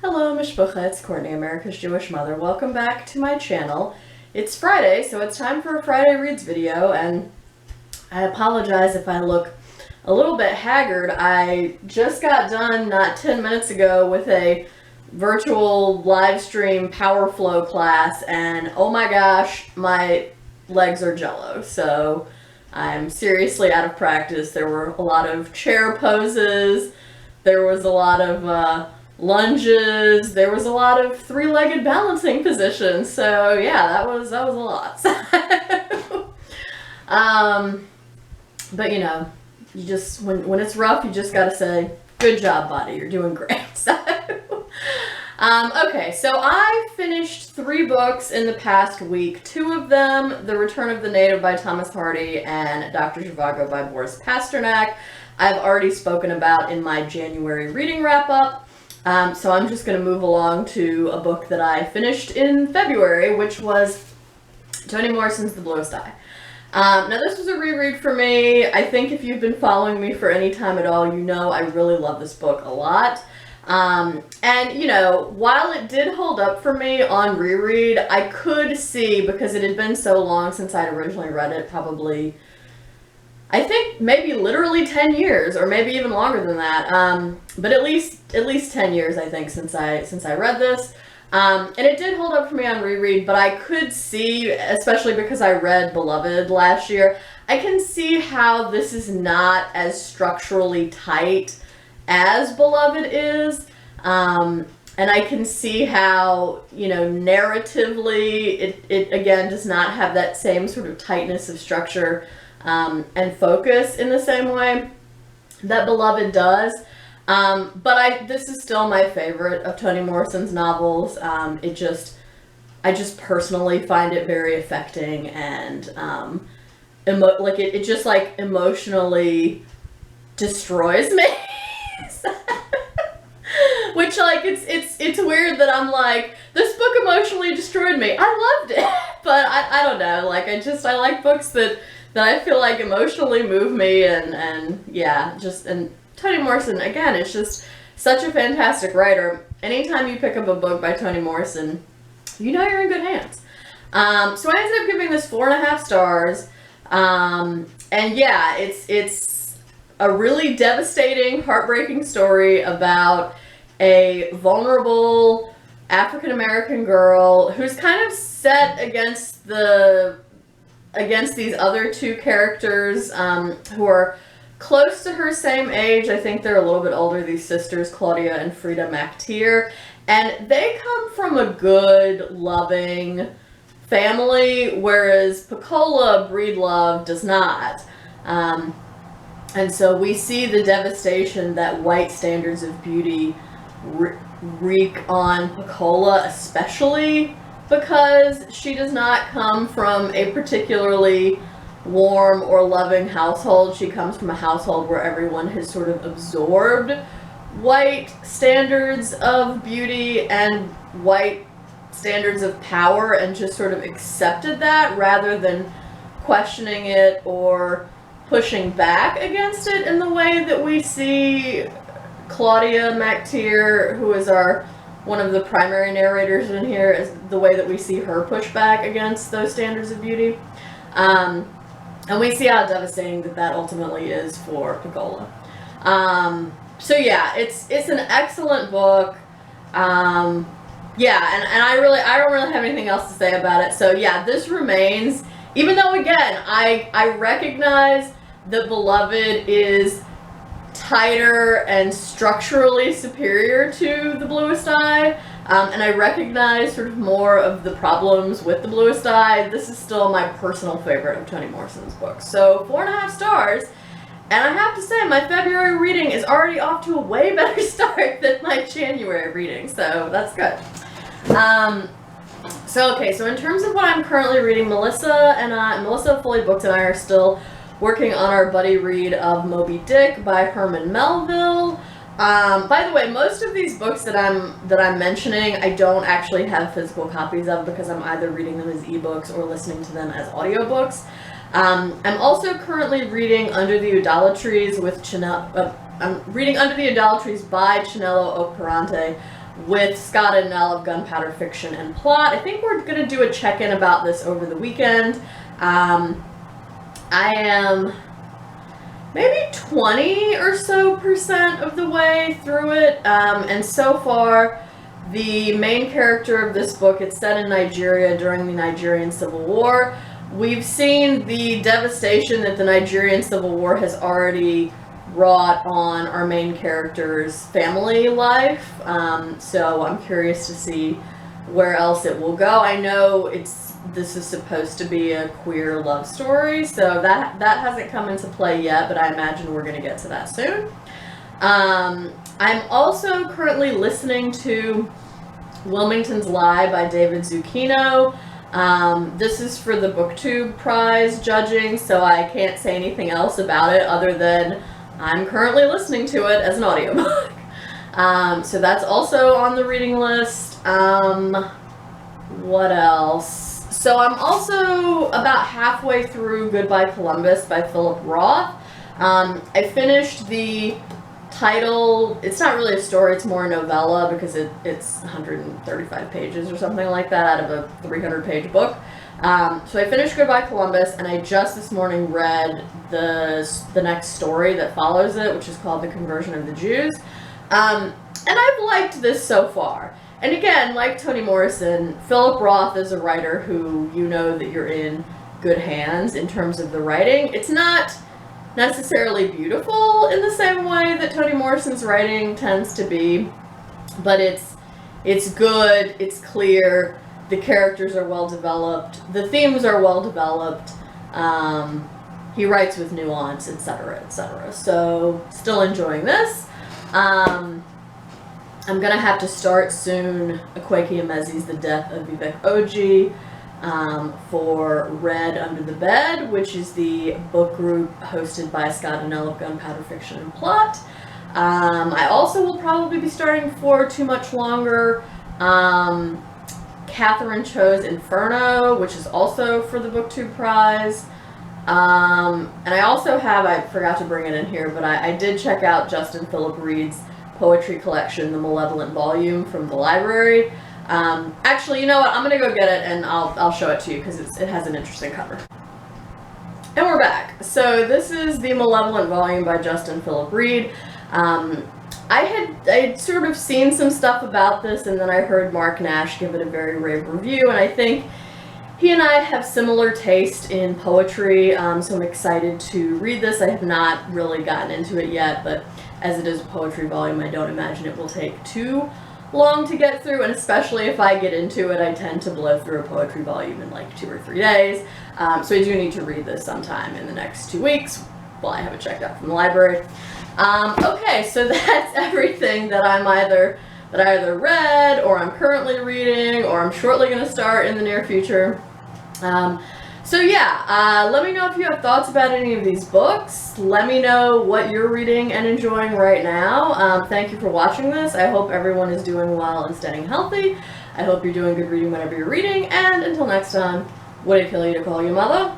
Hello, Mishpucha, it's Courtney, America's Jewish mother. Welcome back to my channel. It's Friday, so it's time for a Friday Reads video, and I apologize if I look a little bit haggard. I just got done not 10 minutes ago with a virtual live stream power flow class, and oh my gosh, my legs are jello, so I'm seriously out of practice. There were a lot of chair poses, there was a lot of lunges, there was a lot of three-legged balancing positions, so yeah, that was a lot. But you know, you just, when it's rough, you just gotta say, good job, body, you're doing great. Okay, so I finished 3 books in the past week. 2 of them, The Return of the Native by Thomas Hardy and Dr. Zhivago by Boris Pasternak, I've already spoken about in my January reading wrap-up. So I'm just going to move along to a book that I finished in February, which was Toni Morrison's The Bluest. Now this was a reread for me. I think if you've been following me for any time at all, you know I really love this book a lot. And you know, while it did hold up for me on reread, I could see, because it had been so long since I'd originally read it, probably, I think maybe literally 10 years, or maybe even longer than that. But at least 10 years, I think, since I read this. And it did hold up for me on reread, but I could see, especially because I read Beloved last year, I can see how this is not as structurally tight as Beloved is. And I can see how, you know, narratively, it again does not have that same sort of tightness of structure and focus in the same way that Beloved does. But this is still my favorite of Toni Morrison's novels. I just personally find it very affecting, and it just like emotionally destroys me. Which, like, it's weird that I'm like, this book emotionally destroyed me. I loved it, but I don't know, like, I like books that I feel like emotionally move me, and yeah, and Toni Morrison, again, is just such a fantastic writer. Anytime you pick up a book by Toni Morrison, you know you're in good hands. So I ended up giving this 4.5 stars, and yeah, it's a really devastating, heartbreaking story about a vulnerable African-American girl who's kind of set against these other 2 characters who are close to her same age. I think they're a little bit older, these sisters, Claudia and Frida McTeer, and they come from a good, loving family, whereas Pecola Breedlove does not. And so we see the devastation that white standards of beauty wreak on Pecola, especially because she does not come from a particularly warm or loving household. She comes from a household where everyone has sort of absorbed white standards of beauty and white standards of power and just sort of accepted that rather than questioning it or pushing back against it in the way that we see Claudia McTeer, who is one of the primary narrators in here, is the way that we see her push back against those standards of beauty. And we see how devastating that ultimately is for Pecola. So yeah, it's an excellent book. Yeah, and I don't really have anything else to say about it. So yeah, this remains, even though again, I recognize that Beloved is tighter and structurally superior to The Bluest, and I recognize sort of more of the problems with The Bluest. This is still my personal favorite of Toni Morrison's books. So 4.5 stars, and I have to say my February reading is already off to a way better start than my January reading, so that's good. So in terms of what I'm currently reading, Melissa Fully Booked and I are still working on our buddy read of Moby-Dick by Herman Melville. By the way, most of these books that I'm mentioning, I don't actually have physical copies of because I'm either reading them as ebooks or listening to them as audiobooks. I'm also currently reading Under the Udala Trees with I'm reading Under the Udala Trees by Chinelo Okparanta, with Scott and Nell of Gunpowder Fiction and Plot. I think we're going to do a check-in about this over the weekend. I am maybe 20 or so % of the way through it, and so far the main character of this book, it's set in Nigeria during the Nigerian Civil War. We've seen the devastation that the Nigerian Civil War has already wrought on our main character's family life, so I'm curious to see where else it will go. I know this is supposed to be a queer love story, so that hasn't come into play yet, but I imagine we're going to get to that soon. I'm also currently listening to Wilmington's Lie by David Zucchino. This is for the BookTube Prize judging, so I can't say anything else about it other than I'm currently listening to it as an audiobook. So that's also on the reading list. What else? So I'm also about halfway through Goodbye Columbus by Phillip Roth. I finished the title. It's not really a story, it's more a novella because it's 135 pages or something like that out of a 300-page book. So I finished Goodbye Columbus, and I just this morning read the next story that follows it, which is called The Conversion of the Jews. And I've liked this so far. And again, like Toni Morrison, Phillip Roth is a writer who you know that you're in good hands in terms of the writing. It's not necessarily beautiful in the same way that Toni Morrison's writing tends to be, but it's good, it's clear, the characters are well developed, the themes are well developed, he writes with nuance, etc., etc. So, still enjoying this. I'm gonna have to start soon Akwaeke Emezi's The Death of Vivek Oji for Read Under the Bed, which is the book group hosted by Scott and Nell of Gunpowder Fiction and Plot. I also will probably be starting for Too Much Longer Catherine Cho's Inferno, which is also for the BookTube Prize. And I also have, I forgot to bring it in here, but I did check out Justin Phillip Reed's poetry collection, The Malevolent volume from the library. Actually, you know what? I'm gonna go get it and I'll show it to you because it has an interesting cover. And we're back. So this is The Malevolent volume by Justin Phillip Reed. I'd sort of seen some stuff about this, and then I heard Mark Nash give it a very rave review, and I think he and I have similar taste in poetry, so I'm excited to read this. I have not really gotten into it yet, but as it is a poetry volume, I don't imagine it will take too long to get through, and especially if I get into it, I tend to blow through a poetry volume in like 2 or 3 days, so I do need to read this sometime in the next 2 weeks while I have it checked out from the library. Okay, so that's everything that I either read, or I'm currently reading, or I'm shortly going to start in the near future. So yeah, let me know if you have thoughts about any of these books. Let me know what you're reading and enjoying right now. Thank you for watching this. I hope everyone is doing well and staying healthy. I hope you're doing good reading whenever you're reading, and until next time, would it kill you to call you mother?